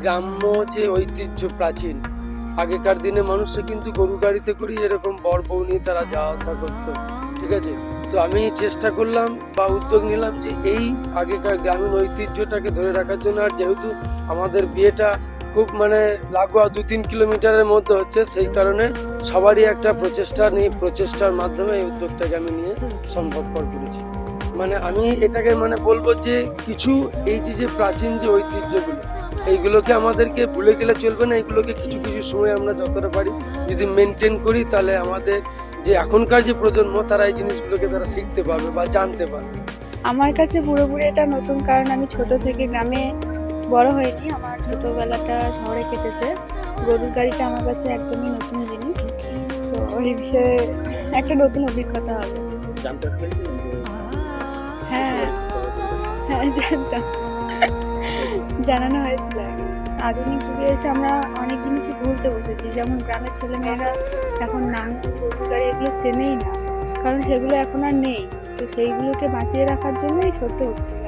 গ্রাম্য যে ঐতিহ্য প্রাচীন, আগেকার দিনে মানুষে কিন্তু গরু গাড়িতে করেই এরকম বর বউ নিয়ে তারা যাওয়া আসা করতো, ঠিক আছে। তো আমি চেষ্টা করলাম বা উদ্যোগ নিলাম যে এই আগেকার গ্রামীণ ঐতিহ্যটাকে ধরে রাখার জন্য। আর যেহেতু আমাদের বিয়েটা খুব মানে লাগোয়া 2-3 কিলোমিটারের মধ্যে হচ্ছে, সেই কারণে সবারই একটা প্রচেষ্টার মাধ্যমে এই উদ্যোগটাকে আমি নিয়ে সম্ভবপর করেছি। মানে আমি এটাকে মানে বলবো যে কিছু এই যে প্রাচীন যে ঐতিহ্যগুলো, এইগুলোকে আমাদেরকে ভুলে গেলে চলবে না। এগুলোকে কিছু কিছু সময় আমরা যতটা পারি যদি মেনটেন করি, তাহলে আমাদের যে এখনকার যে প্রজন্ম, তারা এই জিনিসগুলোকে তারা শিখতে পারবে বা জানতে পারবে। আমার কাছে পুরোপুরি এটা নতুন, কারণ আমি ছোট থেকে গ্রামে বড় হইনি, আমার ছোটবেলাটা শহরে কেটেছে। গরুর গাড়িটা আমার কাছে একদমই নতুন জিনিস, তো ওই বিষয়ে একটা নতুন অভিজ্ঞতা হবে। জানতে পেরেছেন যে হ্যাঁ, হ্যাঁ জানতাম, জানানো হয়েছিল আগে। আধুনিক যুগে এসে আমরা অনেক জিনিসই ভুলতে বসেছি, যেমন গ্রামের ছেলেমেয়েরা এখন নাঙ্গল গরুর গাড়ি এগুলো চেনেই না, কারণ সেগুলো এখন আর নেই। তো সেইগুলোকে বাঁচিয়ে রাখার জন্যই ছোট্ট উদ্যোগ।